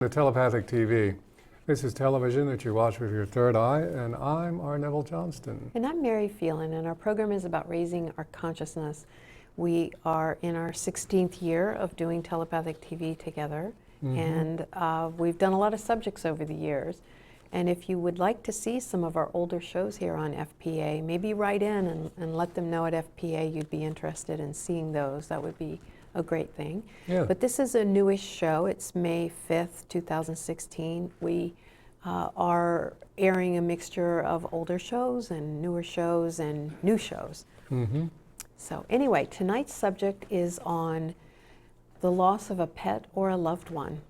The Telepathic TV. This is television that you watch with your third eye, and I'm Neville Johnston. And I'm Mary Phelan, and our program is about raising our consciousness. We are in our 16th year of doing Telepathic TV together, and we've done a lot of subjects over the years. And if you would like to see some of our older shows here on FPA, maybe write in and let them know at FPA you'd be interested in seeing those. That would be a great thing. Yeah. But this is a newish show. It's May 5th, 2016. We are airing a mixture of older shows and newer shows and new shows. So anyway, tonight's subject is on the loss of a pet or a loved one.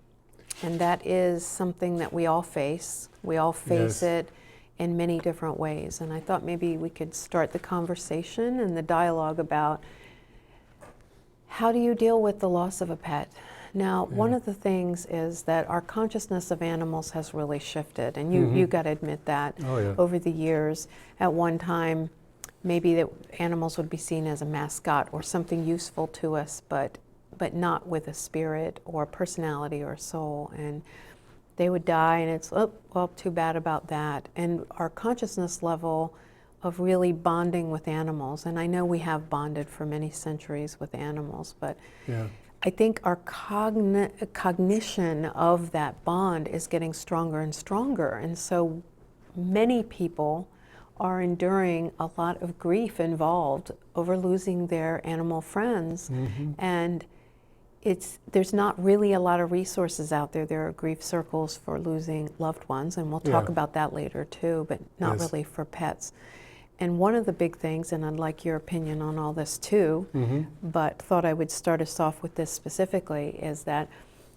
And that is something that we all face. We all face it in many different ways. And I thought maybe we could start the conversation and the dialogue about how do you deal with the loss of a pet? Now, one of the things is that our consciousness of animals has really shifted, and you got to admit that over the years. At one time, maybe that animals would be seen as a mascot or something useful to us, but not with a spirit or personality or soul. And they would die, and it's, oh, well, too bad about that. And our consciousness level of really bonding with animals, and I know we have bonded for many centuries with animals, but I think our cognition of that bond is getting stronger and stronger. And so many people are enduring a lot of grief involved over losing their animal friends. And there's not really a lot of resources out there. There are grief circles for losing loved ones, and we'll talk about that later too, but not really for pets. And one of the big things, and I'd like your opinion on all this too, but thought I would start us off with this specifically, is that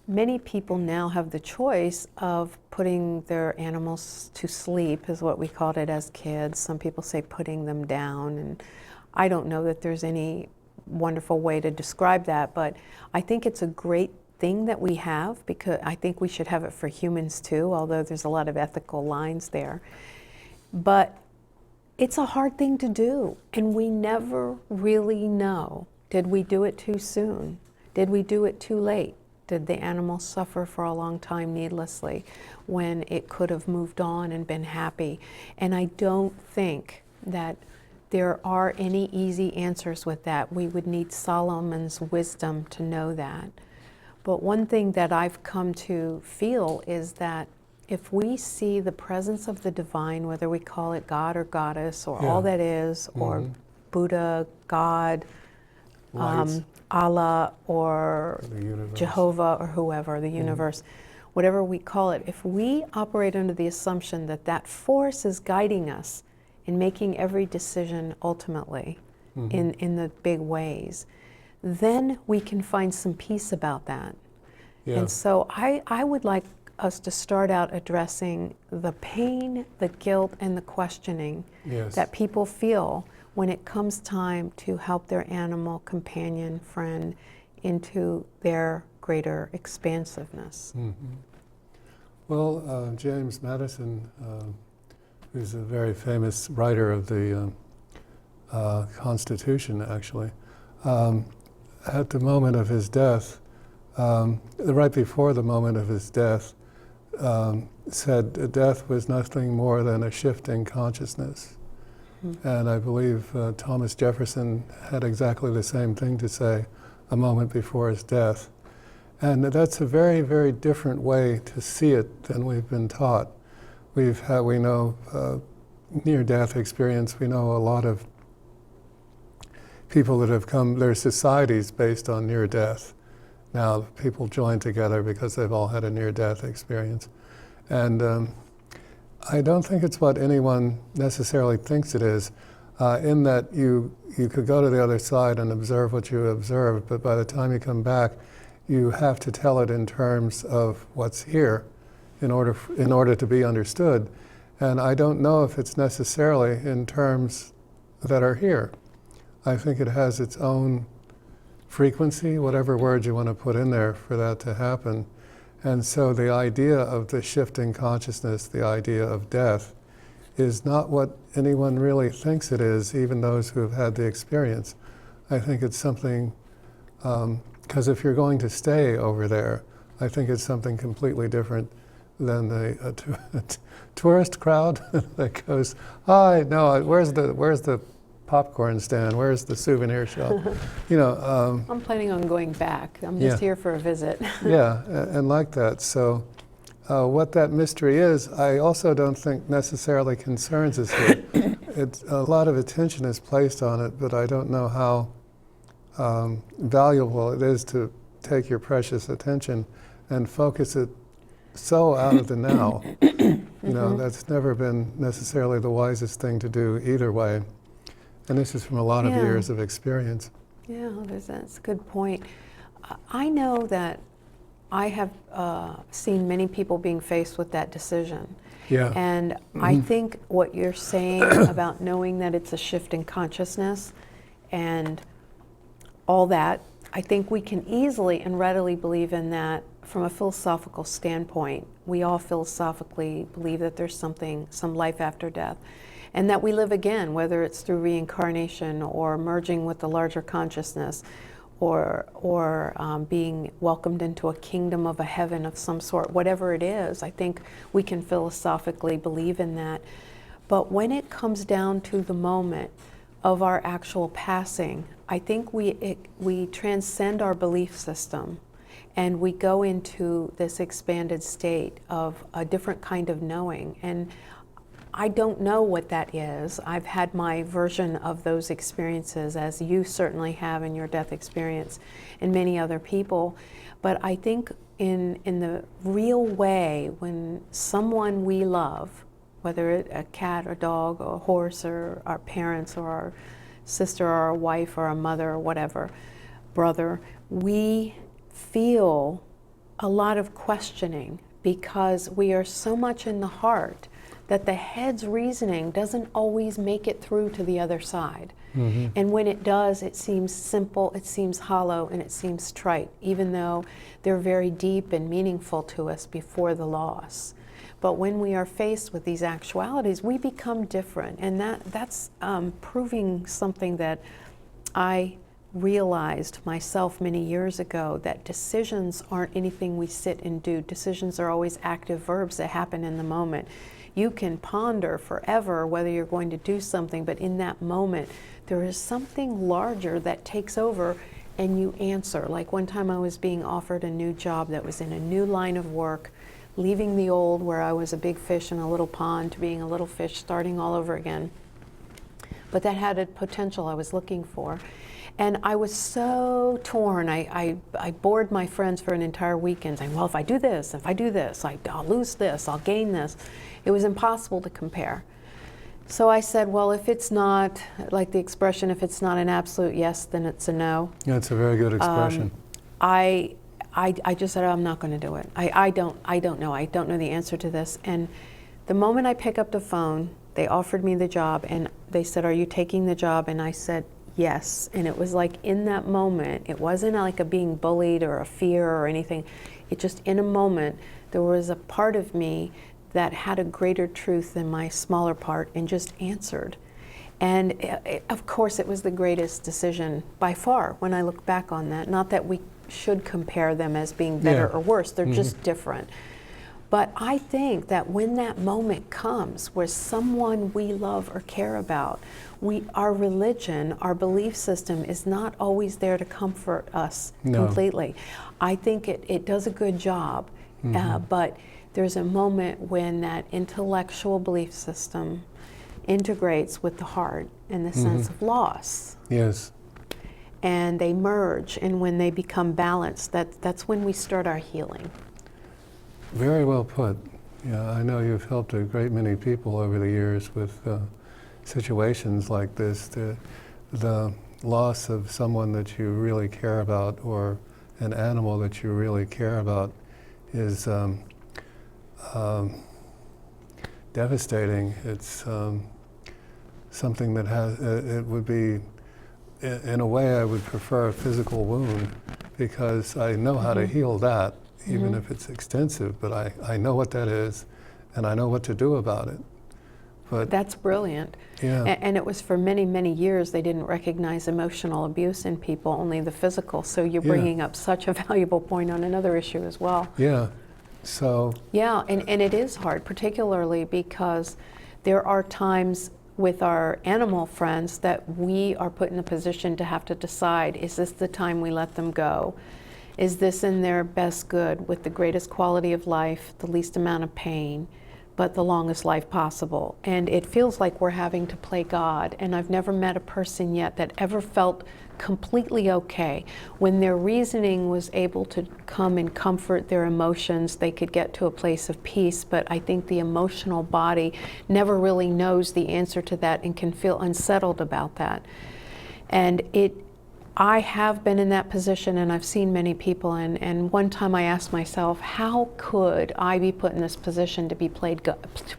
many people now have the choice of putting their animals to sleep, is what we called it as kids. Some people say putting them down, and I don't know that there's any wonderful way to describe that, but I think it's a great thing that we have, because I think we should have it for humans too, although there's a lot of ethical lines there. But it's a hard thing to do, and we never really know. Did we do it too soon? Did we do it too late? Did the animal suffer for a long time needlessly when it could have moved on and been happy? And I don't think that there are any easy answers with that. We would need Solomon's wisdom to know that. But one thing that I've come to feel is that if we see the presence of the divine, whether we call it God or Goddess or all that is, or Buddha, God, Allah, or Jehovah, or whoever, the universe, whatever we call it, if we operate under the assumption that that force is guiding us in making every decision ultimately in the big ways, then we can find some peace about that. And so I would like us to start out addressing the pain, the guilt, and the questioning that people feel when it comes time to help their animal companion, friend, into their greater expansiveness. Well, James Madison, who's a very famous writer of the Constitution, actually, at the moment of his death, right before the moment of his death, said death was nothing more than a shift in consciousness. And I believe Thomas Jefferson had exactly the same thing to say a moment before his death. And that's a very, very different way to see it than we've been taught. We know near-death experience. We know a lot of people that have come, their societies based on near-death. Now, people join together because they've all had a near-death experience. And I don't think it's what anyone necessarily thinks it is, in that you could go to the other side and observe what you observed, but by the time you come back, you have to tell it in terms of what's here in order to be understood. And I don't know if it's necessarily in terms that are here. I think it has its own frequency, whatever word you want to put in there for that to happen. And so the idea of the shifting consciousness, the idea of death, is not what anyone really thinks it is, even those who have had the experience. I think it's something, because if you're going to stay over there, I think it's something completely different than the tourist crowd that goes, "Hi, no, where's the popcorn stand? Where's the souvenir shop?" You know. I'm planning on going back. I'm just here for a visit. Yeah, and like that. So, what that mystery is, I also don't think necessarily concerns us here. A lot of attention is placed on it, but I don't know how valuable it is to take your precious attention and focus it so out of the now. You know, that's never been necessarily the wisest thing to do either way. And this is from a lot of years of experience. Yeah, that's a good point. I know that I have seen many people being faced with that decision. Yeah. And I think what you're saying about knowing that it's a shift in consciousness and all that, I think we can easily and readily believe in that from a philosophical standpoint. We all philosophically believe that there's some life after death, and that we live again, whether it's through reincarnation or merging with the larger consciousness, or being welcomed into a kingdom of a heaven of some sort. Whatever it is, I think we can philosophically believe in that. But when it comes down to the moment of our actual passing, I think we transcend our belief system, and we go into this expanded state of a different kind of knowing. And I don't know what that is. I've had my version of those experiences, as you certainly have in your death experience, and many other people. But I think in the real way, when someone we love, whether it's a cat or dog or a horse or our parents or our sister or our wife or our mother or whatever, brother, we feel a lot of questioning, because we are so much in the heart that the head's reasoning doesn't always make it through to the other side. And when it does, it seems simple, it seems hollow, and it seems trite, even though they're very deep and meaningful to us before the loss. But when we are faced with these actualities, we become different, and that's proving something that I realized myself many years ago, that decisions aren't anything we sit and do. Decisions are always active verbs that happen in the moment. You can ponder forever whether you're going to do something, but in that moment, there is something larger that takes over and you answer. Like one time I was being offered a new job that was in a new line of work, leaving the old where I was a big fish in a little pond to being a little fish, starting all over again. But that had a potential I was looking for. And I was so torn. I bored my friends for an entire weekend saying, well, if I do this, I'll lose this, I'll gain this. It was impossible to compare. So I said, well, if it's not, like the expression, if it's not an absolute yes, then it's a no. Yeah, it's a very good expression. I just said, I'm not going to do it. I don't know. I don't know the answer to this. And the moment I pick up the phone, they offered me the job, and they said, are you taking the job? And I said, yes. And it was like in that moment, it wasn't like a being bullied or a fear or anything. It just, in a moment, there was a part of me that had a greater truth than my smaller part and just answered. And of course, it was the greatest decision by far when I look back on that. Not that we should compare them as being better or worse, they're just different. But I think that when that moment comes where someone we love or care about, our religion, our belief system is not always there to comfort us completely. I think it does a good job, but there's a moment when that intellectual belief system integrates with the heart and the sense of loss. Yes. And they merge, and when they become balanced, that's when we start our healing. Very well put. Yeah, I know you've helped a great many people over the years with situations like this. The loss of someone that you really care about, or an animal that you really care about, is devastating. It's something that it would be, in a way, I would prefer a physical wound, because I know how to heal that, even if it's extensive, but I know what that is, and I know what to do about it. But that's brilliant. yeah, And it was for many, many years they didn't recognize emotional abuse in people, only the physical. So you're Yeah. bringing up such a valuable point on another issue as well. yeah. So Yeah, and it is hard, particularly because there are times with our animal friends that we are put in a position to have to decide, is this the time we let them go? Is this in their best good with the greatest quality of life, the least amount of pain, but the longest life possible? And it feels like we're having to play God, and I've never met a person yet that ever felt completely okay. When their reasoning was able to come and comfort their emotions, they could get to a place of peace, but I think the emotional body never really knows the answer to that and can feel unsettled about that. And I have been in that position, and I've seen many people, and one time I asked myself, how could I be put in this position to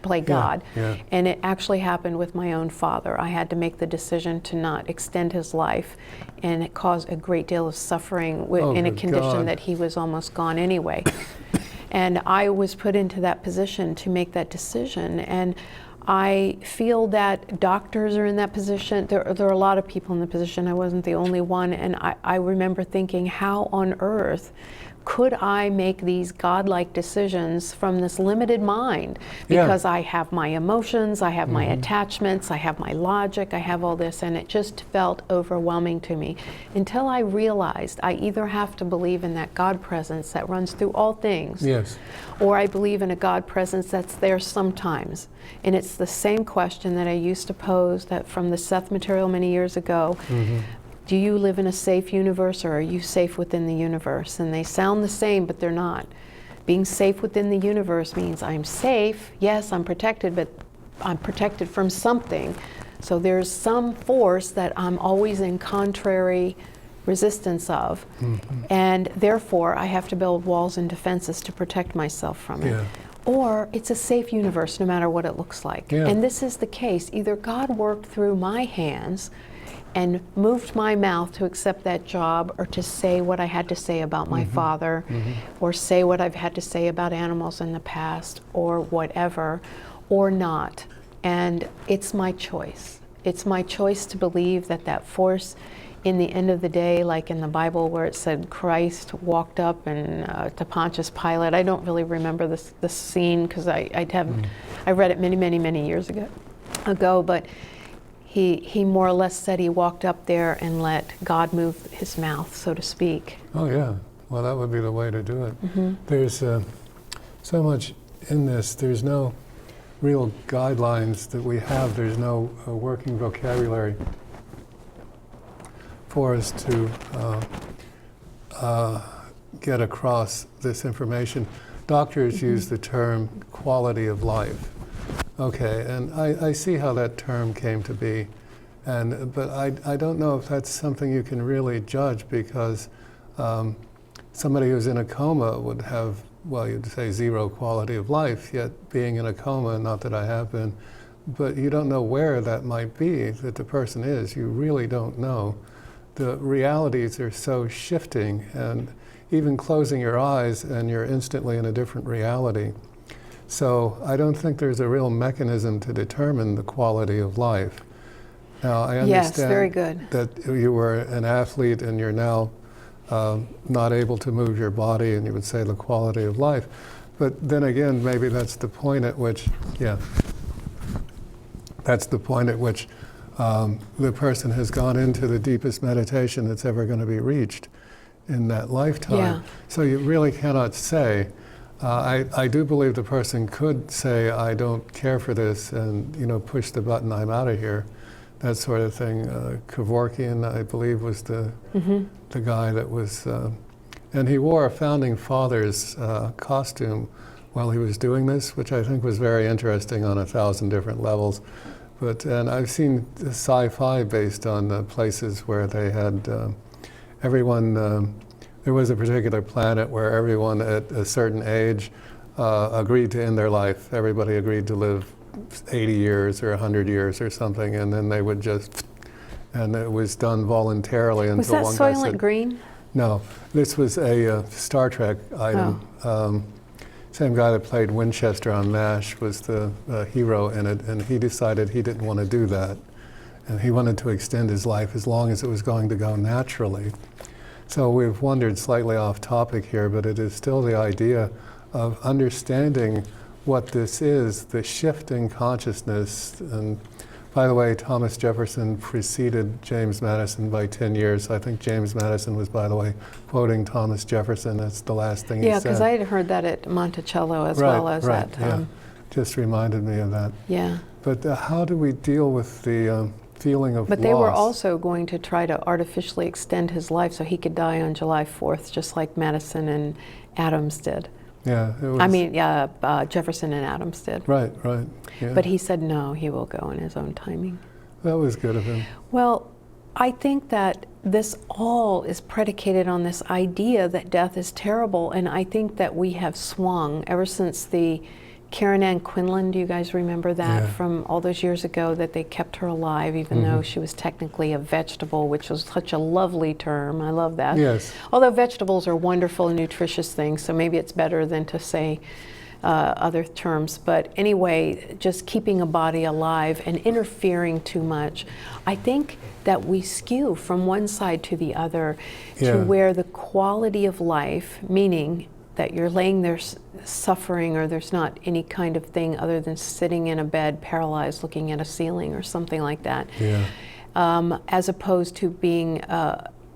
play God? Yeah. And it actually happened with my own father. I had to make the decision to not extend his life, and it caused a great deal of suffering in a good condition God. that he was almost gone anyway. And I was put into that position to make that decision. And I feel that doctors are in that position. There are a lot of people in the position. I wasn't the only one. And I remember thinking, how on earth could I make these godlike decisions from this limited mind? Because I have my emotions, I have my attachments, I have my logic, I have all this, and it just felt overwhelming to me until I realized I either have to believe in that God presence that runs through all things, yes, or I believe in a God presence that's there sometimes. And it's the same question that I used to pose that from the Seth material many years ago. Do you live in a safe universe, or are you safe within the universe? And they sound the same, but they're not. Being safe within the universe means I'm safe, yes, I'm protected, but I'm protected from something. So there's some force that I'm always in contrary resistance of, and therefore I have to build walls and defenses to protect myself from it. Yeah. Or it's a safe universe no matter what it looks like. Yeah. And this is the case. Either God worked through my hands and moved my mouth to accept that job, or to say what I had to say about my father, or say what I've had to say about animals in the past, or whatever, or not. And it's my choice. It's my choice to believe that that force, in the end of the day, like in the Bible where it said Christ walked up and to Pontius Pilate. I don't really remember this scene because I read it many, many, many years ago, but he more or less said he walked up there and let God move his mouth, so to speak. oh yeah. Well, that would be the way to do it. There's so much in this. There's no real guidelines that we have. There's no working vocabulary for us to get across this information. Doctors use the term quality of life. Okay, and I see how that term came to be, but I don't know if that's something you can really judge, because somebody who's in a coma would have, well, you'd say zero quality of life, yet being in a coma, not that I have been, but you don't know where that might be that the person is. You really don't know. The realities are so shifting, and even closing your eyes and you're instantly in a different reality. So I don't think there's a real mechanism to determine the quality of life. Now, I understand Yes, very good. that you were an athlete and you're now not able to move your body, and you would say the quality of life. But then again, maybe that's the point at which, that's the point at which the person has gone into the deepest meditation that's ever going to be reached in that lifetime. Yeah. So you really cannot say. I do believe the person could say, I don't care for this, and push the button, I'm out of here, that sort of thing. Kevorkian, I believe, was the guy that was, and he wore a Founding Fathers costume while he was doing this, which I think was very interesting on 1,000 different levels. And I've seen sci-fi based on the places where they had everyone. There was a particular planet where everyone at a certain age agreed to end their life. Everybody agreed to live 80 years or 100 years or something, and then they would just, and it was done voluntarily until Was that one guy said, Soylent Green? no, this was a Star Trek item. same guy that played Winchester on MASH was the hero in it, and he decided he didn't want to do that. And he wanted to extend his life as long as it was going to go naturally. So we've wandered slightly off topic here, but it is still the idea of understanding what this is, the shift in consciousness. And by the way, Thomas Jefferson preceded James Madison by 10 years. I think James Madison was, by the way, quoting Thomas Jefferson. That's the last thing he said. Yeah, because I had heard that at Monticello as well as right, at... yeah. Just reminded me of that. Yeah. But how do we deal with the feeling of But loss? they were also going to try to artificially extend his life so he could die on July 4th, just like Madison and Adams did. Yeah, it was, I mean, Jefferson and Adams did. Right, right. Yeah. But he said no, he will go in his own timing. That was good of him. Well, I think that this all is predicated on this idea that death is terrible, and I think that we have swung ever since the Karen Ann Quinlan, do you guys remember that Yeah. from all those years ago, that they kept her alive even though she was technically a vegetable, which was such a lovely term. I love that. Yes. Although vegetables are wonderful and nutritious things, so maybe it's better than to say other terms. But anyway, just keeping a body alive and interfering too much, I think that we skew from one side to the other Yeah. to where the quality of life, meaning that you're laying there suffering or there's not any kind of thing other than sitting in a bed paralyzed looking at a ceiling or something like that, Yeah. as opposed to being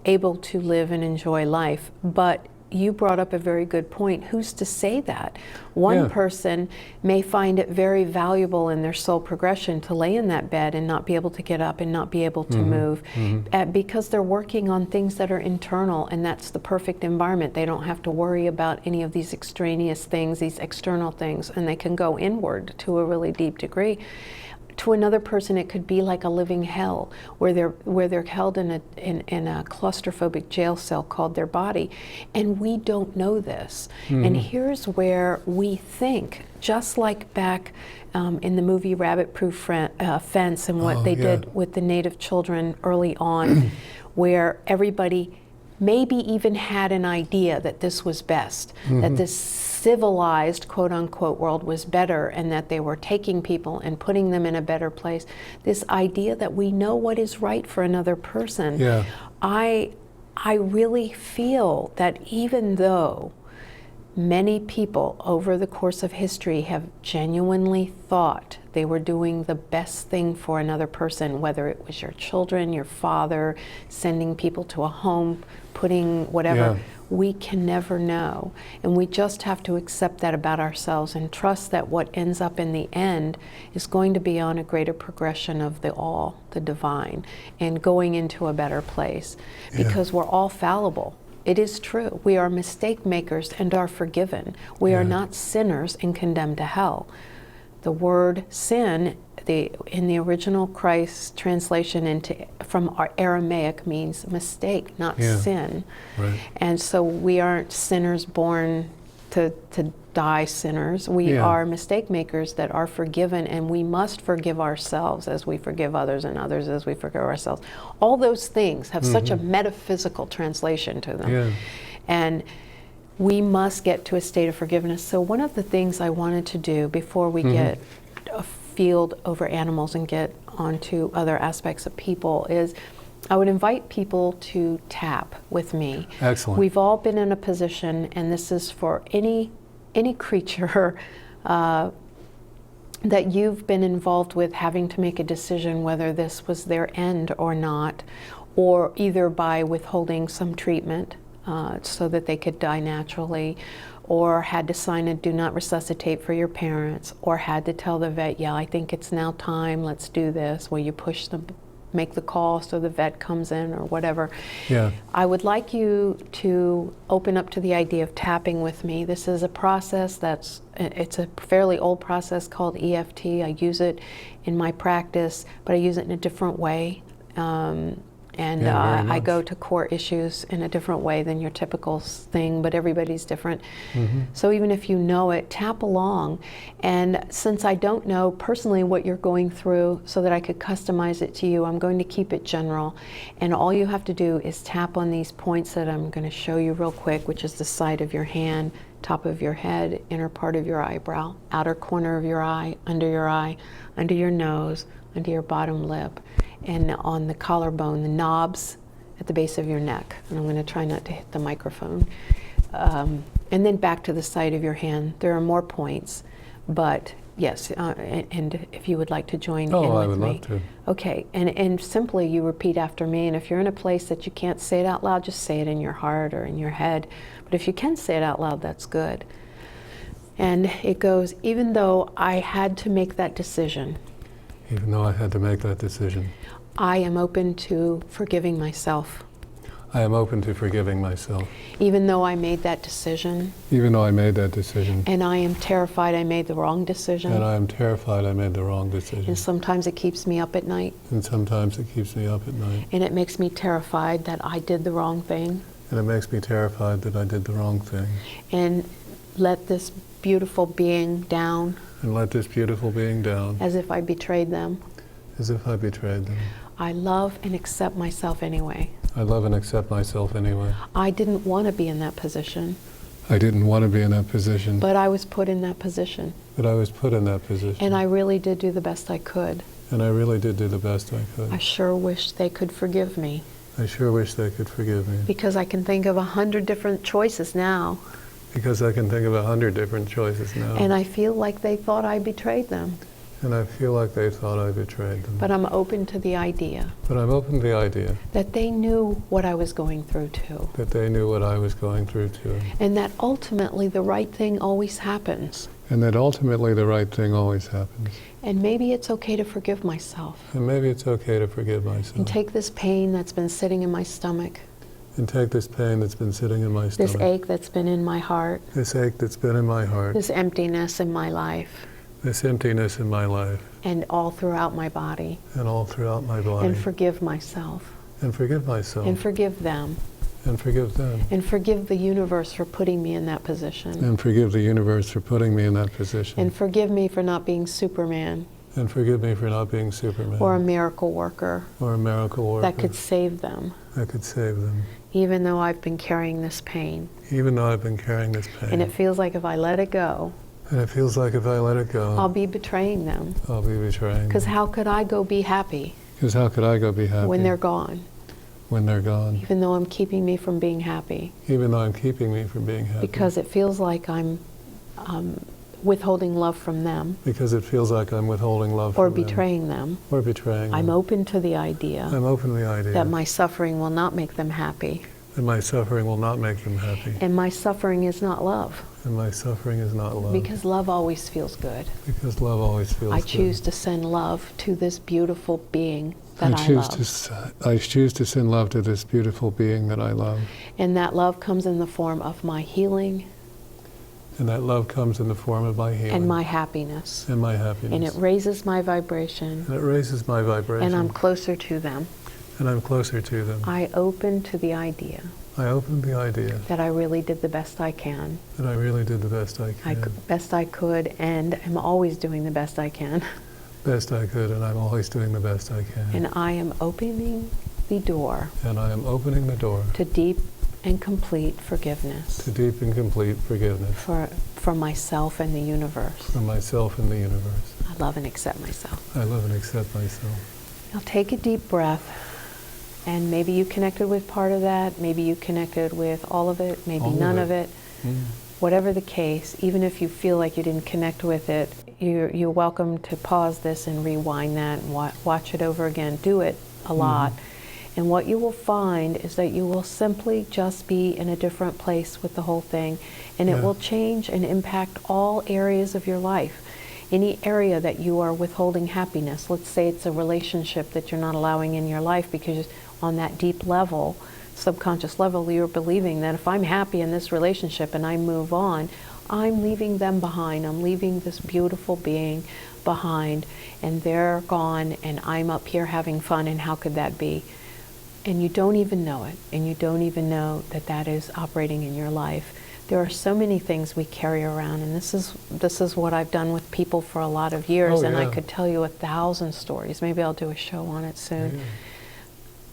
able to live and enjoy life. But you brought up a very good point. Who's to say that? One Yeah. person may find it very valuable in their soul progression to lay in that bed and not be able to get up and not be able to move because they're working on things that are internal, and that's the perfect environment. They don't have to worry about any of these extraneous things, these external things, and they can go inward to a really deep degree. To another person, it could be like a living hell, where they're held in a claustrophobic jail cell called their body, and we don't know this. And here's where we think, just like back in the movie Rabbit Proof Fence and what they did with the Native children early on, where everybody maybe even had an idea that this was best, that this civilized, quote unquote, world was better, and that they were taking people and putting them in a better place. This idea that we know what is right for another person. Yeah. I really feel that even though many people over the course of history have genuinely thought they were doing the best thing for another person, whether it was your children, your father, sending people to a home, putting whatever, we can never know. And we just have to accept that about ourselves and trust that what ends up in the end is going to be on a greater progression of the all, the divine, and going into a better place. Because we're all fallible. It is true. We are mistake makers and are forgiven. We are not sinners and condemned to hell. The word sin, in the original Christ translation from our Aramaic, means mistake, not sin. Right. And so we aren't sinners born to die sinners. We are mistake makers that are forgiven, and we must forgive ourselves as we forgive others, and others as we forgive ourselves. All those things have such a metaphysical translation to them. Yeah. And we must get to a state of forgiveness. So one of the things I wanted to do before we get afield over animals and get onto other aspects of people is I would invite people to tap with me. Excellent. We've all been in a position, and this is for any creature that you've been involved with, having to make a decision whether this was their end or not, or either by withholding some treatment so that they could die naturally, or had to sign a do not resuscitate for your parents, or had to tell the vet, yeah, I think it's now time, let's do this. Will you push them, make the call so the vet comes in, or whatever. Yeah. I would like you to open up to the idea of tapping with me. This is a process it's a fairly old process called EFT. I use it in my practice, but I use it in a different way. I go to core issues in a different way than your typical thing, but everybody's different. So even if you know it, tap along. And since I don't know personally what you're going through so that I could customize it to you, I'm going to keep it general. And all you have to do is tap on these points that I'm going to show you real quick, which is the side of your hand, top of your head, inner part of your eyebrow, outer corner of your eye, under your nose, under your bottom lip, and on the collarbone, the knobs at the base of your neck. And I'm going to try not to hit the microphone. And then back to the side of your hand. There are more points, but yes, and if you would like to join in with me. Oh, I would love to. Okay, and simply you repeat after me, and if you're in a place that you can't say it out loud, just say it in your heart or in your head. But if you can say it out loud, that's good. And it goes, even though I had to make that decision. Even though I had to make that decision. I am open to forgiving myself. I am open to forgiving myself. Even though I made that decision. Even though I made that decision. And I am terrified I made the wrong decision. And I am terrified I made the wrong decision. And sometimes it keeps me up at night. And sometimes it keeps me up at night. And it makes me terrified that I did the wrong thing. And it makes me terrified that I did the wrong thing. And let this beautiful being down. And let this beautiful being down. As if I betrayed them. As if I betrayed them. I love and accept myself anyway. I love and accept myself anyway. I didn't want to be in that position. I didn't want to be in that position. But I was put in that position. But I was put in that position. And I really did do the best I could. And I really did do the best I could. I sure wish they could forgive me. I sure wish they could forgive me. Because I can think of 100 different choices now. Because I can think of 100 different choices now. And I feel like they thought I betrayed them. And I feel like they thought I betrayed them. But I'm open to the idea. But I'm open to the idea. That they knew what I was going through too. That they knew what I was going through too. And that ultimately the right thing always happens. And that ultimately the right thing always happens. And maybe it's okay to forgive myself. And maybe it's okay to forgive myself. And take this pain that's been sitting in my stomach. And take this pain that's been sitting in my stomach. This ache that's been in my heart. This ache that's been in my heart. This emptiness in my life. This emptiness in my life. And all throughout my body. And all throughout my body. And forgive myself. And forgive myself. And forgive them. And forgive them. And forgive the universe for putting me in that position. And forgive the universe for putting me in that position. And forgive me for not being Superman. And forgive me for not being Superman. Or a miracle worker. Or a miracle worker. That could save them. That could save them. Even though I've been carrying this pain. Even though I've been carrying this pain. And it feels like if I let it go. And it feels like if I let it go. I'll be betraying them. I'll be betraying them. Because how could I go be happy? Because how could I go be happy? When they're gone. When they're gone. Even though I'm keeping me from being happy. Even though I'm keeping me from being happy. Because it feels like I'm withholding love from them. Because it feels like I'm withholding love from them. Or betraying them. Or betraying them. I'm open to the idea. I'm open to the idea. That my suffering will not make them happy. That my suffering will not make them happy. And my suffering is not love. And my suffering is not love. Because love always feels good. Because love always feels good. I choose to send love to this beautiful being that I love. I choose to send love to this beautiful being that I love. And that love comes in the form of my healing. And that love comes in the form of my healing. And my happiness. And my happiness. And it raises my vibration. And it raises my vibration. And I'm closer to them. And I'm closer to them. I open to the idea. I open the idea. That I really did the best I can. That I really did the best I can. Best I could, and I'm always doing the best I can. Best I could, and I'm always doing the best I can. And I am opening the door. And I am opening the door. To deep and complete forgiveness. To deep and complete forgiveness. For myself and the universe. For myself and the universe. I love and accept myself. I love and accept myself. Now take a deep breath. And maybe you connected with part of that. Maybe you connected with all of it. Maybe none of it. Whatever the case, even if you feel like you didn't connect with it, you're welcome to pause this and rewind that and watch it over again. Do it a lot. And what you will find is that you will simply just be in a different place with the whole thing. And it will change and impact all areas of your life. Any area that you are withholding happiness, let's say it's a relationship that you're not allowing in your life because on that deep level, subconscious level, you're believing that if I'm happy in this relationship and I move on, I'm leaving them behind. I'm leaving this beautiful being behind, and they're gone, and I'm up here having fun, and how could that be? And you don't even know it, and you don't even know that that is operating in your life. There are so many things we carry around, and this is what I've done with people for a lot of years, and I could tell you 1,000 stories. Maybe I'll do a show on it soon.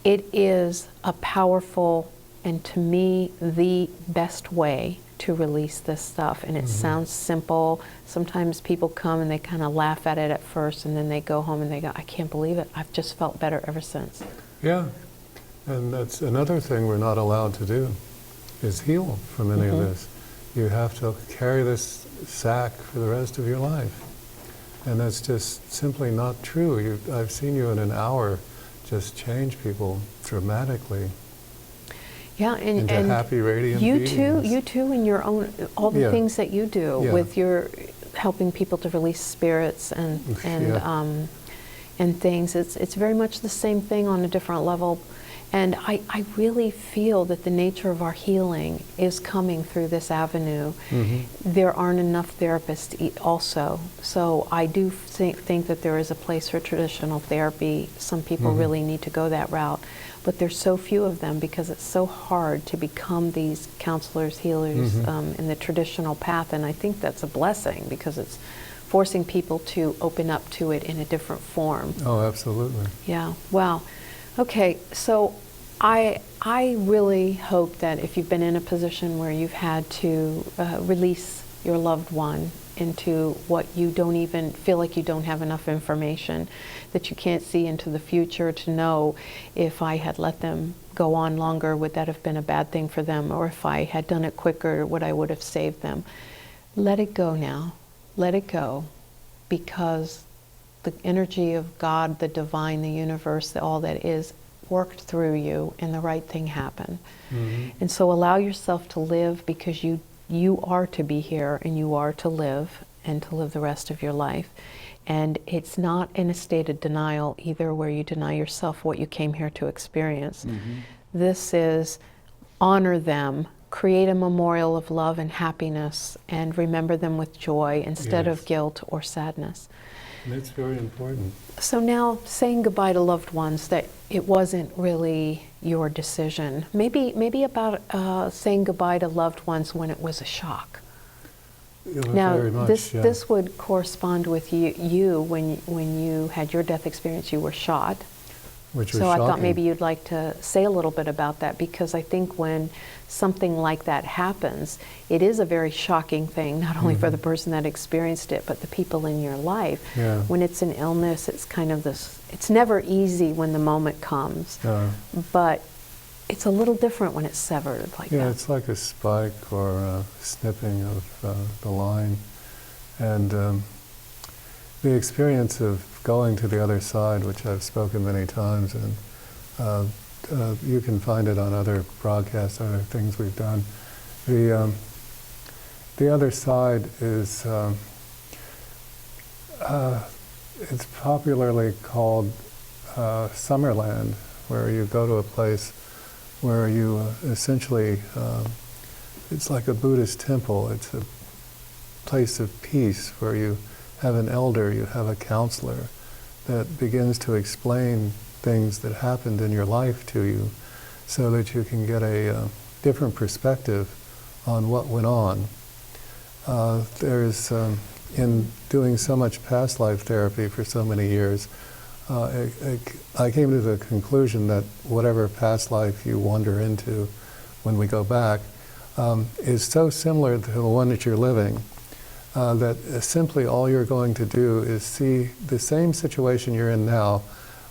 It is a powerful, and to me, the best way to release this stuff. And it sounds simple. Sometimes people come and they kind of laugh at it at first, and then they go home and they go, I can't believe it. I've just felt better ever since. Yeah, and that's another thing we're not allowed to do, is heal from any of this. You have to carry this sack for the rest of your life. And that's just simply not true. I've seen you in an hour just change people dramatically. Yeah, and happy, radiant beings. You too, in your own, all the things that you do with your helping people to release spirits and things. It's very much the same thing on a different level. And I really feel that the nature of our healing is coming through this avenue. There aren't enough therapists also. So I do think that there is a place for traditional therapy. Some people really need to go that route. But there's so few of them because it's so hard to become these counselors, healers in the traditional path. And I think that's a blessing because it's forcing people to open up to it in a different form. Oh, absolutely. Yeah, wow. Okay, so I really hope that if you've been in a position where you've had to release your loved one into what you don't even feel like you don't have enough information, that you can't see into the future to know if I had let them go on longer, would that have been a bad thing for them? Or if I had done it quicker, would I would have saved them? Let it go now. Let it go, because the energy of God, the divine, the universe, all that is, worked through you and the right thing happened. And so allow yourself to live, because you are to be here and you are to live, and to live the rest of your life. And it's not in a state of denial either, where you deny yourself what you came here to experience. This is honor them, create a memorial of love and happiness, and remember them with joy instead of guilt or sadness. That's very important. So now, saying goodbye to loved ones that it wasn't really your decision. Maybe about saying goodbye to loved ones when it was a shock. Now, very much, this would correspond with you when you had your death experience. You were shot. Which was so shocking. I thought maybe you'd like to say a little bit about that, because I think when something like that happens, it is a very shocking thing, not only for the person that experienced it, but the people in your life. When it's an illness, it's kind of this, it's never easy when the moment comes, but it's a little different when it's severed like that. Yeah, it's like a spike or a snipping of the line. And the experience of going to the other side, which I've spoken many times, and you can find it on other broadcasts, other things we've done. The other side is, it's popularly called Summerland, where you go to a place where you essentially, it's like a Buddhist temple. It's a place of peace where you have an elder, you have a counselor that begins to explain things that happened in your life to you, so that you can get a different perspective on what went on. There's, in doing so much past life therapy for so many years, I came to the conclusion that whatever past life you wander into when we go back is so similar to the one that you're living, that simply all you're going to do is see the same situation you're in now,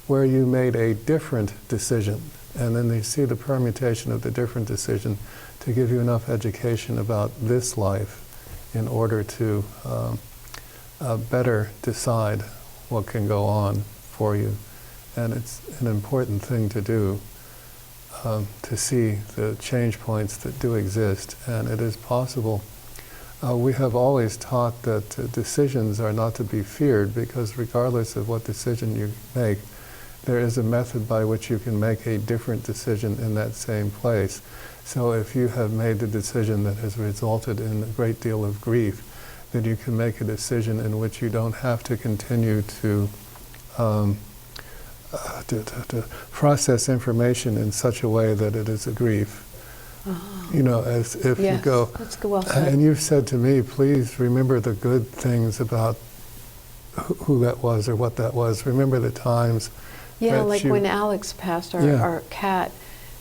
where you made a different decision, and then you see the permutation of the different decision to give you enough education about this life in order to better decide what can go on for you. And it's an important thing to do, to see the change points that do exist, and it is possible. We have always taught that decisions are not to be feared, because regardless of what decision you make, there is a method by which you can make a different decision in that same place. So if you have made a decision that has resulted in a great deal of grief, then you can make a decision in which you don't have to continue to process information in such a way that it is a grief. You know, as if you go, that's well said. And you've said to me, please remember the good things about who that was or what that was. Remember the times. Yeah, like when Alex passed, our cat,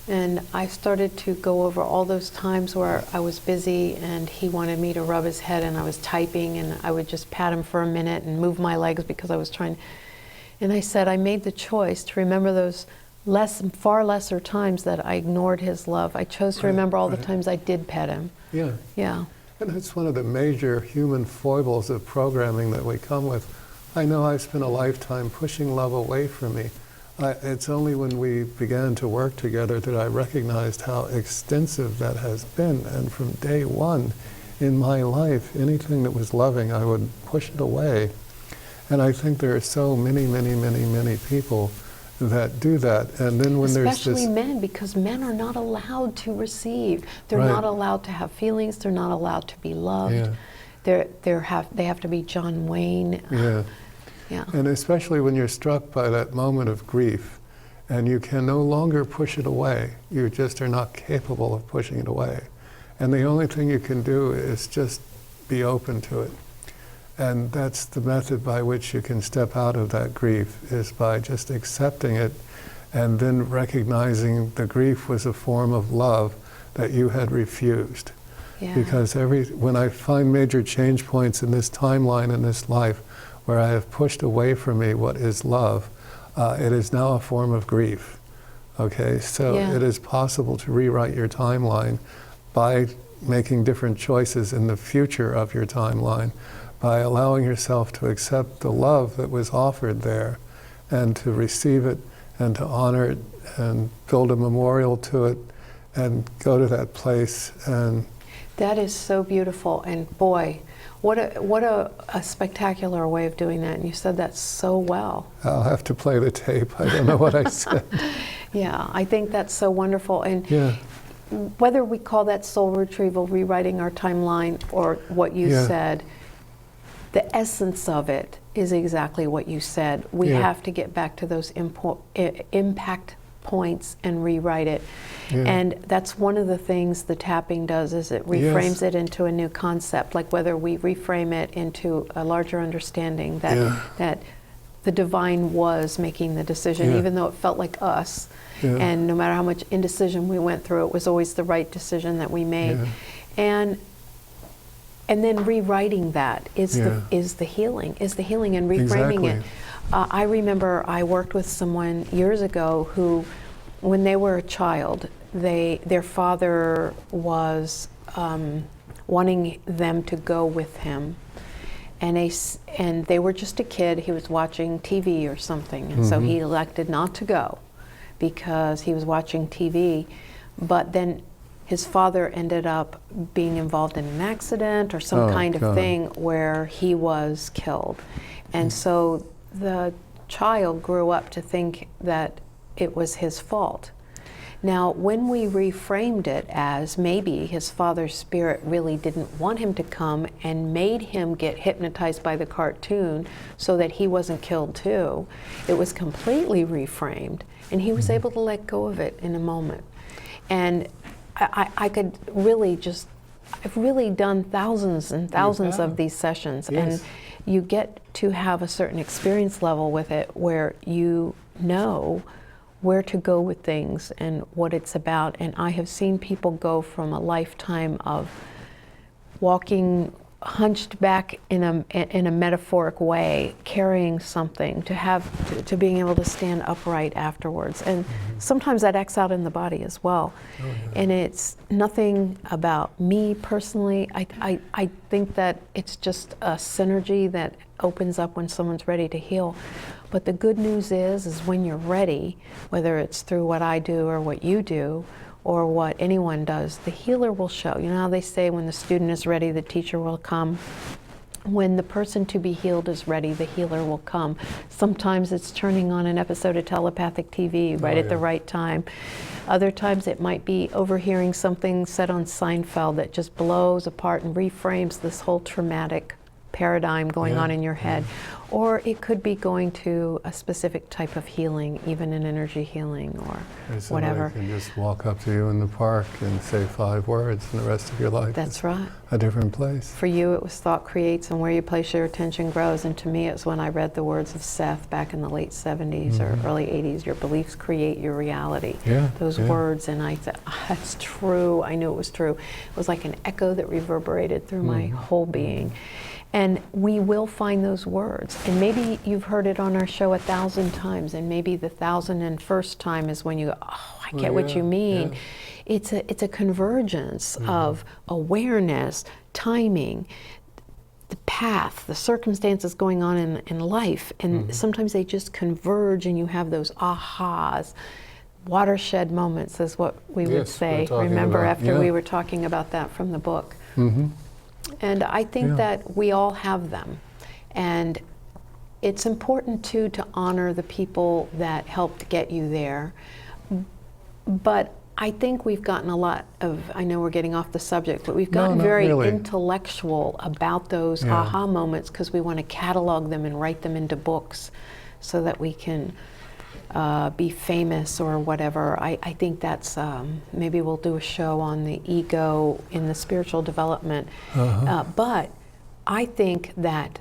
And I started to go over all those times where I was busy and he wanted me to rub his head and I was typing and I would just pat him for a minute and move my legs because I was trying. And I said, I made the choice to remember those far lesser times that I ignored his love. I chose to remember all the times I did pet him. Yeah. Yeah. And it's one of the major human foibles of programming that we come with. I know I spent a lifetime pushing love away from me. It's only when we began to work together that I recognized how extensive that has been. And from day one in my life, anything that was loving, I would push it away. And I think there are so many, many, many, many people that do that. And then when especially men, because men are not allowed to receive. They're Right. not allowed to have feelings. They're not allowed to be loved. Yeah. They have to be John Wayne. Yeah. Yeah. And especially when you're struck by that moment of grief and you can no longer push it away. You just are not capable of pushing it away. And the only thing you can do is just be open to it. And that's the method by which you can step out of that grief, is by just accepting it and then recognizing the grief was a form of love that you had refused. Yeah. Because when I find major change points in this timeline in this life where I have pushed away from me what is love, it is now a form of grief. Okay, so Yeah. it is possible to rewrite your timeline by making different choices in the future of your timeline, by allowing yourself to accept the love that was offered there and to receive it and to honor it and build a memorial to it and go to that place. And That is so beautiful, and boy, what a spectacular way of doing that. And you said that so well. I'll have to play the tape. I don't know what I said. Yeah, I think that's so wonderful. And Yeah. whether we call that soul retrieval, rewriting our timeline, or what you Yeah. said, the essence of it is exactly what you said. We Yeah. have to get back to those impact points and rewrite it. Yeah. And that's one of the things the tapping does, is it reframes Yes. it into a new concept, like whether we reframe it into a larger understanding that Yeah. that the divine was making the decision, Yeah. even though it felt like us. Yeah. And no matter how much indecision we went through, it was always the right decision that we made. Yeah. And then rewriting that is Yeah. the healing and reframing it. Exactly. I remember I worked with someone years ago who, when they were a child, their father was wanting them to go with him, and they were just a kid. He was watching TV or something, and so he elected not to go because he was watching TV. But then his father ended up being involved in an accident or some kind of God. thing where he was killed. And so the child grew up to think that it was his fault. Now, when we reframed it as maybe his father's spirit really didn't want him to come and made him get hypnotized by the cartoon so that he wasn't killed too, it was completely reframed, and he was able to let go of it in a moment. And I could really I've really done thousands and thousands of these sessions, Yes. and you get to have a certain experience level with it where you know where to go with things and what it's about. And I have seen people go from a lifetime of walking hunched back in a metaphoric way, carrying something, to being able to stand upright afterwards. And sometimes that acts out in the body as well. Oh, yeah. And it's nothing about me personally. I think that it's just a synergy that opens up when someone's ready to heal. But the good news is when you're ready, whether it's through what I do or what you do, or what anyone does, the healer will show. You know how they say when the student is ready, the teacher will come? When the person to be healed is ready, the healer will come. Sometimes it's turning on an episode of Telepathic TV right at the right time. Other times it might be overhearing something said on Seinfeld that just blows apart and reframes this whole traumatic paradigm going Yeah, on in your head. Or it could be going to a specific type of healing, even an energy healing or whatever. Somebody can just walk up to you in the park and say 5 words, and the rest of your life That's is right. a different place. For you, it was thought creates, and where you place your attention grows. And to me, it's when I read the words of Seth back in the late 70s or early 80s, your beliefs create your reality. Yeah, Those words, and I said, oh, that's true. I knew it was true. It was like an echo that reverberated through my whole being. And we will find those words. And maybe you've heard it on our show 1,000 times, and maybe the 1,001st time is when you go, oh, I get what you mean. Yeah. It's a convergence of awareness, timing, the path, the circumstances going on in life. And sometimes they just converge and you have those ahas. Watershed moments is what we would say. Remember after we were talking about that from the book. And I think that we all have them. And it's important too to honor the people that helped get you there. But I think we've gotten a lot of, I know we're getting off the subject, but we've gotten very intellectual about those aha moments because we want to catalog them and write them into books so that we can be famous or whatever. I think that's, maybe we'll do a show on the ego in the spiritual development. But I think that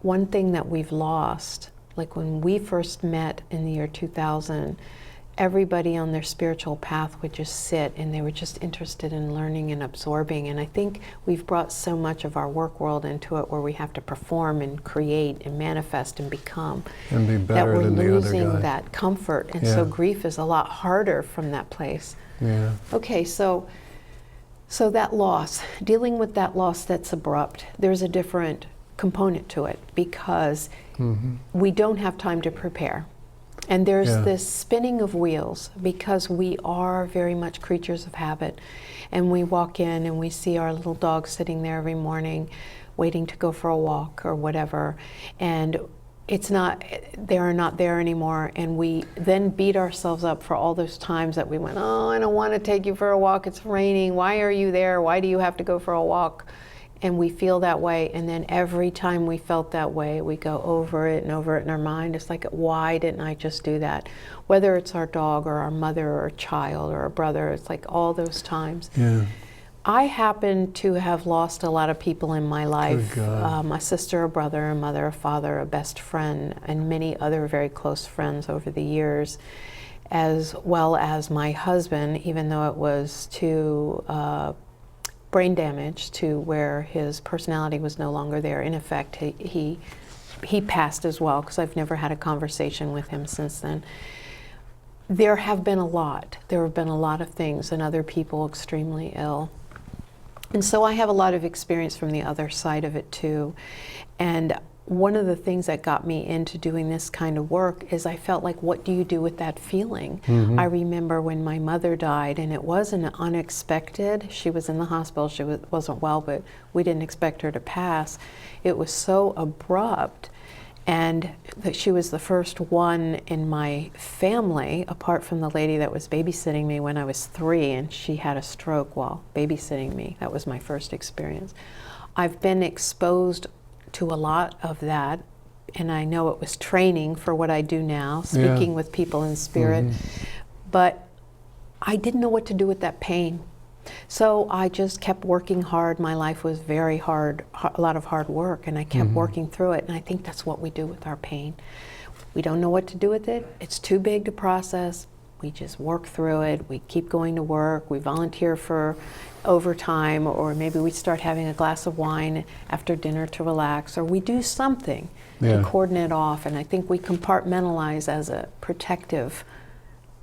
one thing that we've lost, like when we first met in the year 2000, everybody on their spiritual path would just sit and they were just interested in learning and absorbing. And I think we've brought so much of our work world into it where we have to perform and create and manifest and become. And be better than the other guy. That we're losing that comfort. And so grief is a lot harder from that place. Okay, so that loss, dealing with that loss that's abrupt, there's a different component to it because we don't have time to prepare. And there's this spinning of wheels because we are very much creatures of habit. And we walk in and we see our little dog sitting there every morning waiting to go for a walk or whatever. And it's not, they are not there anymore. And we then beat ourselves up for all those times that we went, oh, I don't want to take you for a walk. It's raining. Why are you there? Why do you have to go for a walk? And we feel that way, and then every time we felt that way, we go over it and over it in our mind. It's like, why didn't I just do that? Whether it's our dog or our mother or a child or a brother, it's like all those times. I happen to have lost a lot of people in my life. My sister, a brother, a mother, a father, a best friend, and many other very close friends over the years, as well as my husband, even though it was to brain damage to where his personality was no longer there. In effect, he passed as well, because I've never had a conversation with him since then. There have been a lot. There have been a lot of things, and other people extremely ill. And so I have a lot of experience from the other side of it too. And one of the things that got me into doing this kind of work is I felt like, what do you do with that feeling? I remember when my mother died, and it wasn't unexpected. She was in the hospital, she wasn't well, but we didn't expect her to pass. It was so abrupt, and that she was the first one in my family, apart from the lady that was babysitting me when I was 3, and she had a stroke while babysitting me. That was my first experience. I've been exposed to a lot of that, and I know it was training for what I do now, speaking with people in spirit, but I didn't know what to do with that pain. So I just kept working hard. My life was very hard, a lot of hard work, and I kept working through it, and I think that's what we do with our pain. We don't know what to do with it. It's too big to process. We just work through it. We keep going to work. We volunteer for overtime, or maybe we start having a glass of wine after dinner to relax, or we do something to cordon it off. And I think we compartmentalize as a protective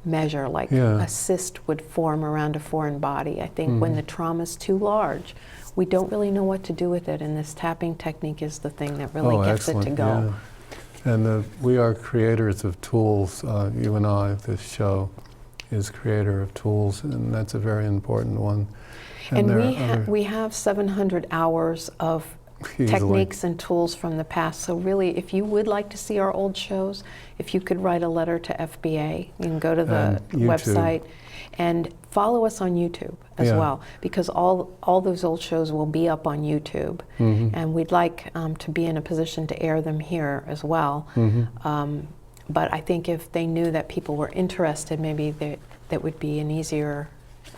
measure, like a cyst would form around a foreign body. I think when the trauma's too large, we don't really know what to do with it, and this tapping technique is the thing that really gets it to go. And we are creators of tools. You and I, this show is creator of tools, and that's a very important one. And we have 700 hours of easily. techniques and tools from the past. So really, if you would like to see our old shows, if you could write a letter to FBA, you can go to the website and follow us on YouTube as well, because all those old shows will be up on YouTube, and we'd like to be in a position to air them here as well. But I think if they knew that people were interested, maybe that would be an easier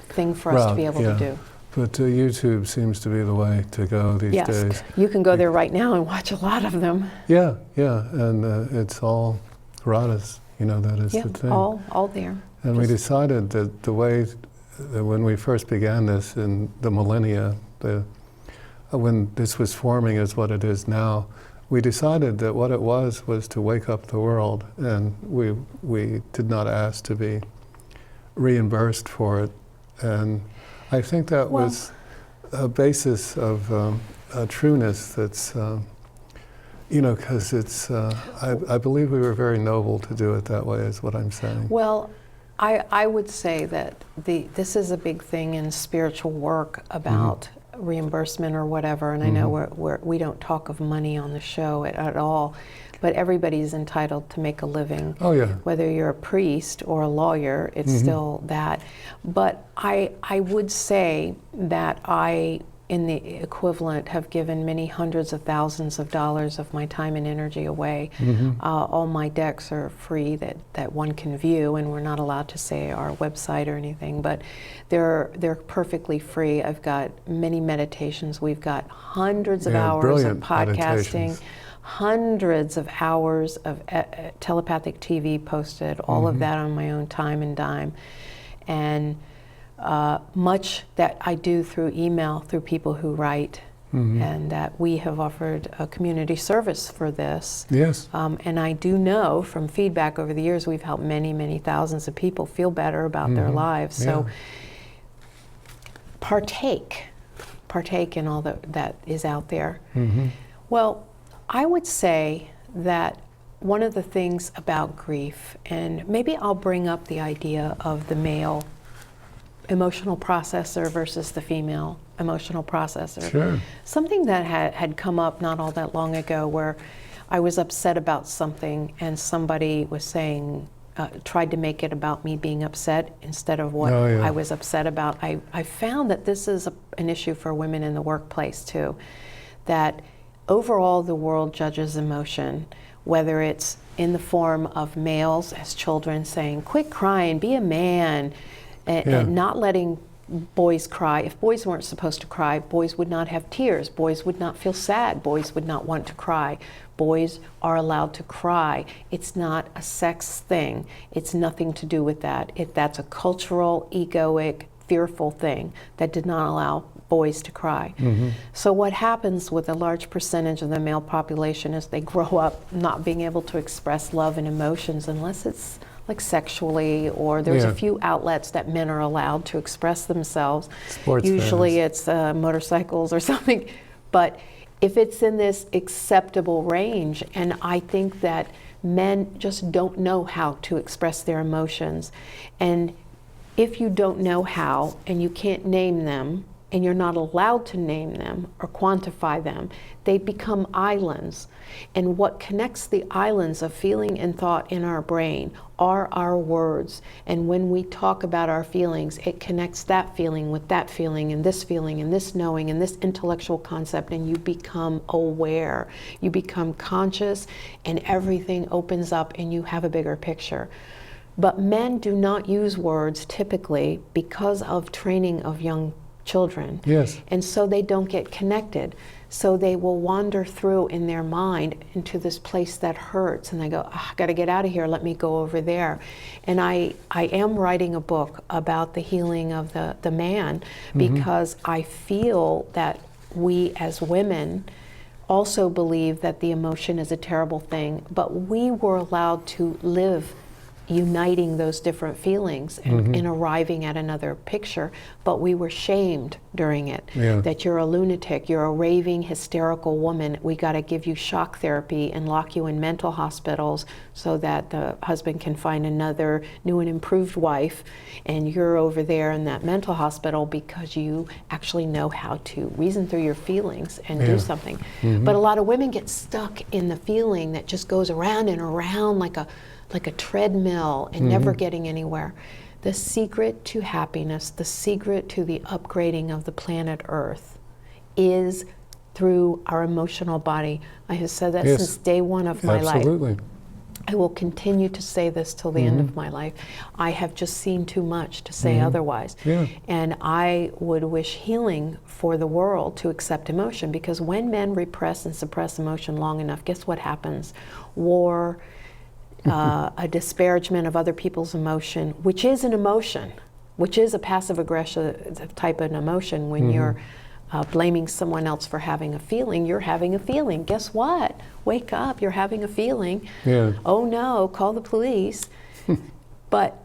thing for us to be able to do. But YouTube seems to be the way to go these days. You can go there right now and watch a lot of them. Yeah, and it's all gratis, that is the thing. all there. And we decided that the way, that when we first began this in the millennia, when this was forming as what it is now, we decided that what it was to wake up the world, and we did not ask to be reimbursed for it. And I think that was a basis of a trueness that's, because it's, I believe we were very noble to do it that way, is what I'm saying. Well, I would say that this is a big thing in spiritual work about reimbursement or whatever, and I know we don't talk of money on the show at all, but everybody's entitled to make a living. Oh yeah. Whether you're a priest or a lawyer, it's still that. But I would say that I, in the equivalent, have given many hundreds of thousands of dollars of my time and energy away. All my decks are free that one can view, and we're not allowed to say our website or anything, but they're perfectly free. I've got many meditations. We've got hundreds of hours of podcasting, hundreds of hours of telepathic TV posted, all of that on my own time and dime. And much that I do through email, through people who write, and that we have offered a community service for this. Yes. And I do know from feedback over the years, we've helped many, many thousands of people feel better about their lives. So partake in all that is out there. Well, I would say that one of the things about grief, and maybe I'll bring up the idea of the male emotional processor versus the female emotional processor. Sure. Something that had come up not all that long ago, where I was upset about something and somebody was saying, tried to make it about me being upset instead of what I was upset about. I found that this is an issue for women in the workplace too, that overall the world judges emotion, whether it's in the form of males as children saying, quit crying, be a man, and not letting boys cry. If boys weren't supposed to cry, boys would not have tears. Boys would not feel sad. Boys would not want to cry. Boys are allowed to cry. It's not a sex thing. It's nothing to do with that. That's a cultural, egoic, fearful thing that did not allow boys to cry. So what happens with a large percentage of the male population is they grow up not being able to express love and emotions unless it's like sexually, or there's a few outlets that men are allowed to express themselves. Sports Usually fans. it's motorcycles or something. But if it's in this acceptable range, and I think that men just don't know how to express their emotions. And if you don't know how, and you can't name them, and you're not allowed to name them or quantify them, they become islands. And what connects the islands of feeling and thought in our brain are our words. And when we talk about our feelings, it connects that feeling with that feeling and this knowing and this intellectual concept, and you become aware. You become conscious, and everything opens up and you have a bigger picture. But men do not use words typically because of training of young children. Yes. And so they don't get connected. So they will wander through in their mind into this place that hurts, and they go, I gotta get out of here, let me go over there. And I am writing a book about the healing of the man, because I feel that we as women also believe that the emotion is a terrible thing, but we were allowed to live uniting those different feelings and arriving at another picture, but we were shamed during it. Yeah. That you're a lunatic, you're a raving, hysterical woman, we got to give you shock therapy and lock you in mental hospitals so that the husband can find another new and improved wife, and you're over there in that mental hospital because you actually know how to reason through your feelings and do something. But a lot of women get stuck in the feeling that just goes around and around like a treadmill and never getting anywhere. The secret to happiness, the secret to the upgrading of the planet Earth is through our emotional body. I have said that since day one of my life. Absolutely. I will continue to say this till the end of my life. I have just seen too much to say otherwise. Yeah. And I would wish healing for the world to accept emotion, because when men repress and suppress emotion long enough, guess what happens? War, a disparagement of other people's emotion, which is an emotion, which is a passive-aggressive type of emotion. When you're blaming someone else for having a feeling, you're having a feeling. Guess what? Wake up, you're having a feeling. Yeah. Oh no, call the police. But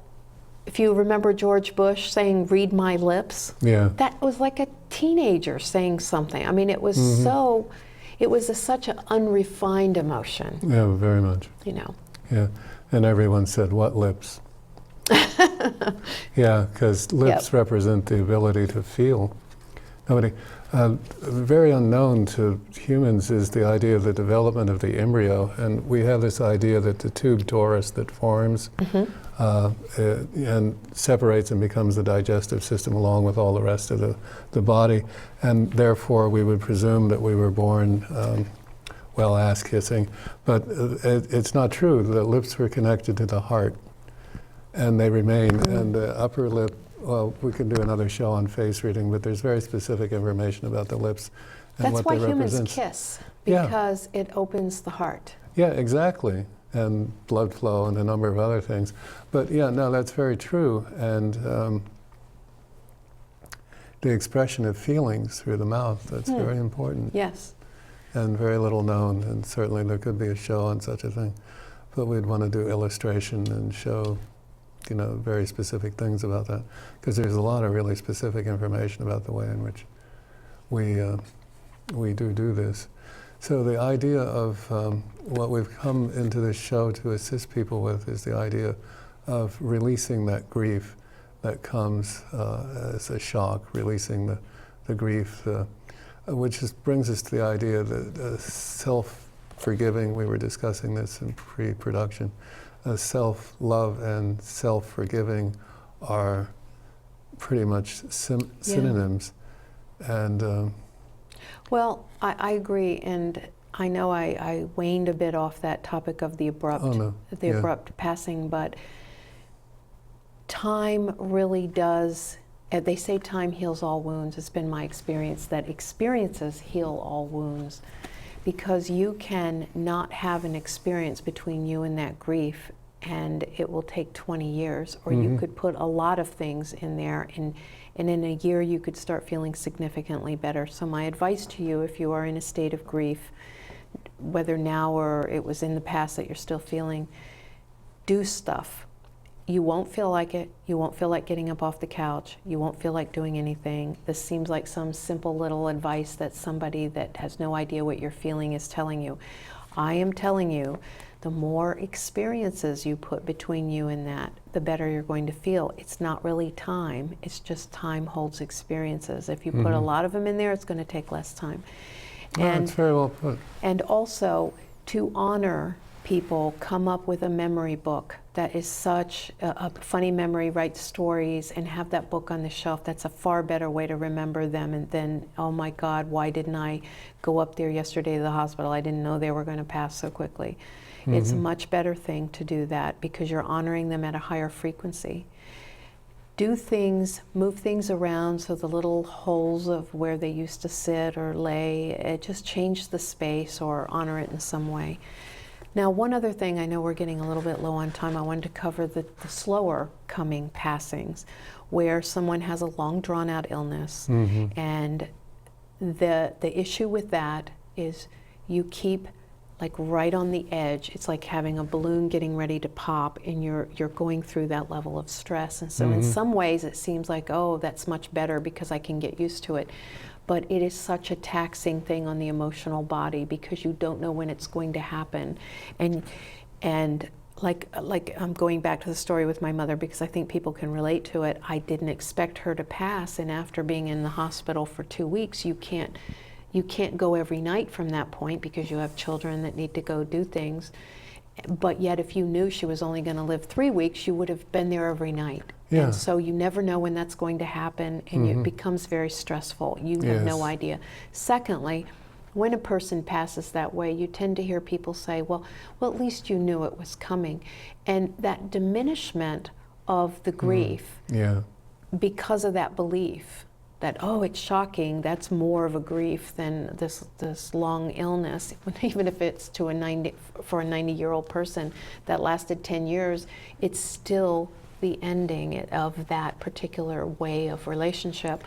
if you remember George Bush saying, "Read my lips," that was like a teenager saying something. I mean, it was such an unrefined emotion. Yeah, very much. You know. Yeah, and everyone said, "What lips?" Yeah, because lips represent the ability to feel. Very unknown to humans is the idea of the development of the embryo, and we have this idea that the tube torus that forms and separates and becomes the digestive system along with all the rest of the body, and therefore we would presume that we were born ass kissing, but it's not true. The lips were connected to the heart, and they remain. And the upper lip, well, we can do another show on face reading, but there's very specific information about the lips and what they represent. That's why humans kiss, because it opens the heart. Yeah, exactly, and blood flow and a number of other things. But yeah, no, that's very true. And the expression of feelings through the mouth, that's very important. Yes. And very little known, and certainly there could be a show on such a thing. But we'd want to do illustration and show, very specific things about that, because there's a lot of really specific information about the way in which we do this. So the idea of what we've come into this show to assist people with is the idea of releasing that grief that comes as a shock, releasing the grief, which brings us to the idea that self-forgiving, we were discussing this in pre-production, self-love and self-forgiving are pretty much synonyms. And well, I agree, and I know I waned a bit off that topic of the abrupt passing, but time really does. They say time heals all wounds. It's been my experience that experiences heal all wounds, because you can not have an experience between you and that grief, and it will take 20 years, or you could put a lot of things in there, and in a year you could start feeling significantly better. So my advice to you, if you are in a state of grief, whether now or it was in the past that you're still feeling, do stuff. You won't feel like it. You won't feel like getting up off the couch. You won't feel like doing anything. This seems like some simple little advice that somebody that has no idea what you're feeling is telling you. I am telling you, the more experiences you put between you and that, the better you're going to feel. It's not really time. It's just time holds experiences. If you put a lot of them in there, it's going to take less time. And that's very well put. And also, to honor people, come up with a memory book that is such a funny memory, write stories, and have that book on the shelf. That's a far better way to remember them, and then, oh my God, why didn't I go up there yesterday to the hospital? I didn't know they were going to pass so quickly. It's a much better thing to do that, because you're honoring them at a higher frequency. Do things, move things around so the little holes of where they used to sit or lay, just change the space or honor it in some way. Now, one other thing, I know we're getting a little bit low on time, I wanted to cover the slower coming passings, where someone has a long drawn out illness, and the issue with that is you keep like right on the edge. It's like having a balloon getting ready to pop, and you're going through that level of stress. And so in some ways it seems like, oh, that's much better because I can get used to it. But it is such a taxing thing on the emotional body because you don't know when it's going to happen. And like I'm going back to the story with my mother because I think people can relate to it. I didn't expect her to pass, and after being in the hospital for 2 weeks, you can't go every night from that point because you have children that need to go do things. But yet if you knew she was only going to live 3 weeks, you would have been there every night. Yeah. And so you never know when that's going to happen, and it becomes very stressful. You have no idea. Secondly, when a person passes that way, you tend to hear people say, well, at least you knew it was coming. And that diminishment of the grief because of that belief that, oh, it's shocking, that's more of a grief than this long illness, even if it's for a 90-year-old person that lasted 10 years, it's still the ending of that particular way of relationship.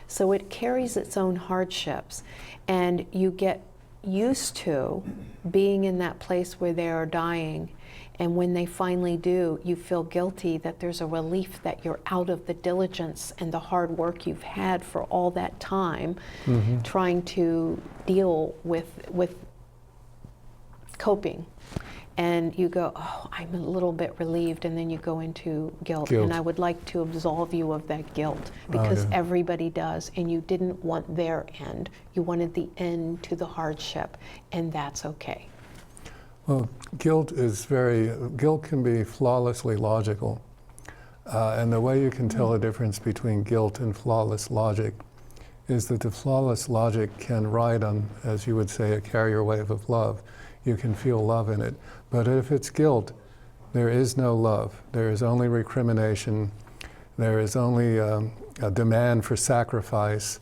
So it carries its own hardships, and you get used to being in that place where they are dying, and when they finally do, you feel guilty that there's a relief that you're out of the diligence and the hard work you've had for all that time trying to deal with coping. And you go, oh, I'm a little bit relieved, and then you go into guilt. And I would like to absolve you of that guilt because everybody does, and you didn't want their end. You wanted the end to the hardship, and that's okay. Well, guilt can be flawlessly logical. And the way you can tell the difference between guilt and flawless logic is that the flawless logic can ride on, as you would say, a carrier wave of love. You can feel love in it. But if it's guilt, there is no love. There is only recrimination. There is only a demand for sacrifice.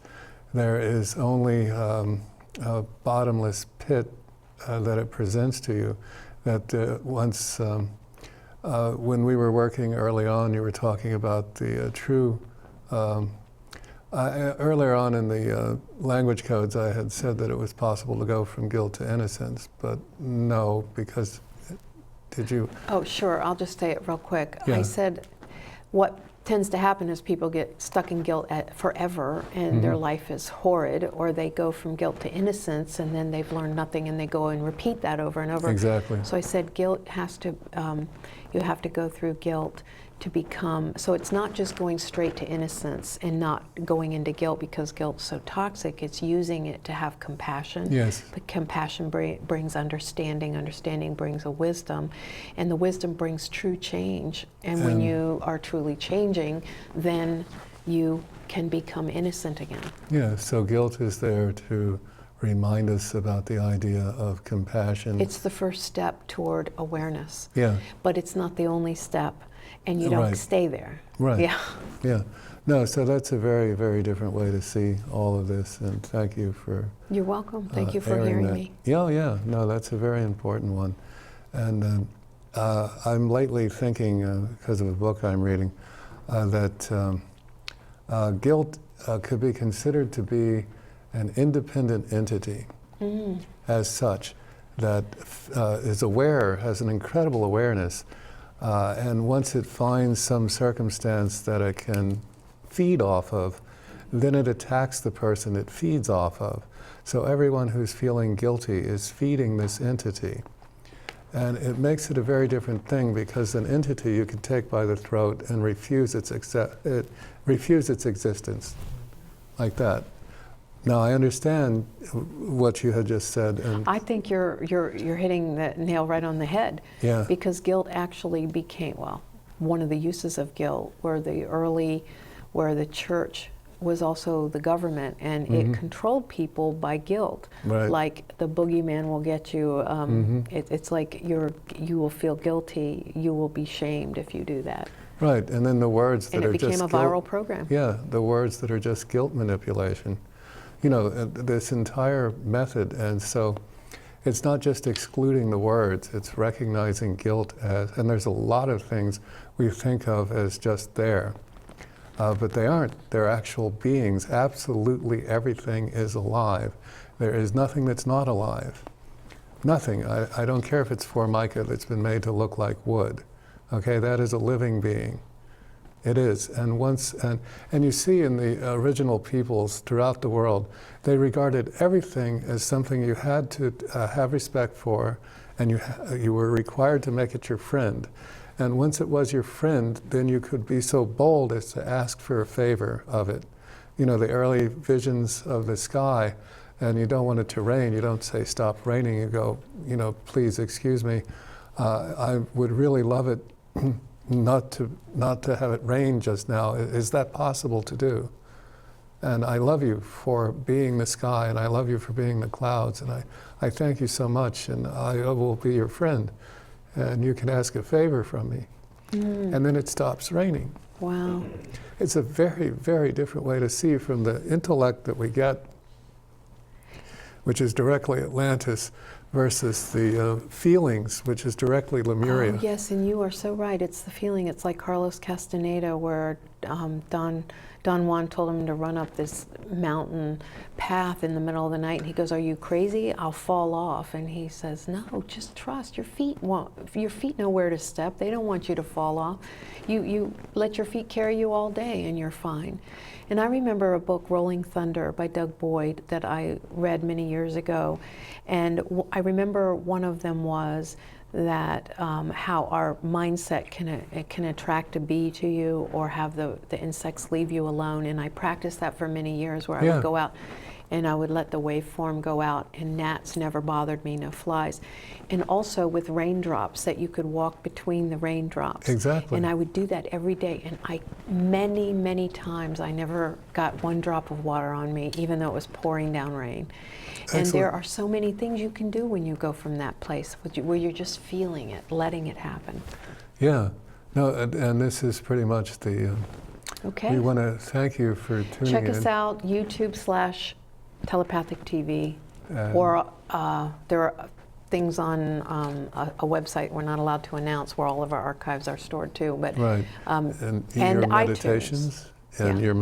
There is only a bottomless pit that it presents to you. That once, when we were working early on, you were talking about the true, earlier on in the language codes I had said that it was possible to go from guilt to innocence, but no, because, did you? Oh, sure, I'll just say it real quick. Yeah. I said what tends to happen is people get stuck in guilt forever, and their life is horrid, or they go from guilt to innocence, and then they've learned nothing, and they go and repeat that over and over. Exactly. So I said guilt has to, you have to go through guilt to become, so it's not just going straight to innocence and not going into guilt because guilt's so toxic, it's using it to have compassion. Yes. But compassion brings understanding, understanding brings a wisdom, and the wisdom brings true change. And when you are truly changing, then you can become innocent again. Yeah, so guilt is there to remind us about the idea of compassion. It's the first step toward awareness. Yeah. But it's not the only step. And you don't stay there. Right. Yeah. Yeah. No, so that's a very, very different way to see all of this, and thank you for You're welcome. Thank you for airing hearing that. me. Yeah, yeah. No, that's a very important one. And I'm lately thinking, because of a book I'm reading, that guilt could be considered to be an independent entity as such, that is aware, has an incredible awareness. And once it finds some circumstance that it can feed off of, then it attacks the person it feeds off of. So everyone who's feeling guilty is feeding this entity. And it makes it a very different thing, because an entity you can take by the throat and refuse its existence, like that. Now, I understand what you had just said. And I think you're hitting the nail right on the head. Yeah. Because guilt actually became, well, one of the uses of guilt where the church was also the government, and it controlled people by guilt. Right. Like the boogeyman will get you. It's like you will feel guilty. You will be shamed if you do that. Right, and then the words that are just And it became a viral program. Yeah, the words that are just guilt manipulation. You know, this entire method, and so it's not just excluding the words, it's recognizing guilt as, and there's a lot of things we think of as just there, but they aren't. They're actual beings. Absolutely everything is alive. There is nothing that's not alive. nothing. I don't care if it's formica that's been made to look like wood. Okay, that is a living being. It is. And you see in the original peoples throughout the world, they regarded everything as something you had to have respect for, and you were required to make it your friend. And once it was your friend, then you could be so bold as to ask for a favor of it. You know, the early visions of the sky, and you don't want it to rain, you don't say stop raining, you go, you know, please excuse me, I would really love it not to have it rain just now. Is that possible to do? And I love you for being the sky, and I love you for being the clouds, and I thank you so much, and I will be your friend, and you can ask a favor from me. And then it stops raining. Wow. It's a very, very different way to see from the intellect that we get, which is directly Atlantis, versus the feelings, which is directly Lemuria. Oh, yes, and you are so right. It's the feeling. It's like Carlos Castaneda, where Don Juan told him to run up this mountain path in the middle of the night, and he goes, "Are you crazy? I'll fall off." And he says, "No, just trust. Your feet know where to step. They don't want you to fall off. You let your feet carry you all day, and you're fine." And I remember a book, Rolling Thunder, by Doug Boyd, that I read many years ago. And I remember one of them was that how our mindset can attract a bee to you, or have the insects leave you alone. And I practiced that for many years, where I would go out and I would let the waveform go out, and gnats never bothered me, no flies. And also with raindrops, that you could walk between the raindrops. Exactly. And I would do that every day, and many, many times I never got one drop of water on me, even though it was pouring down rain. And Excellent. there are so many things you can do when you go from that place, where you're just feeling it, letting it happen. Yeah. No, and this is pretty much the... Okay. We want to thank you for tuning in. Check us out, YouTube/Telepathic TV, or there are things on a website we're not allowed to announce, where all of our archives are stored too. But Right. And your iTunes. meditations and your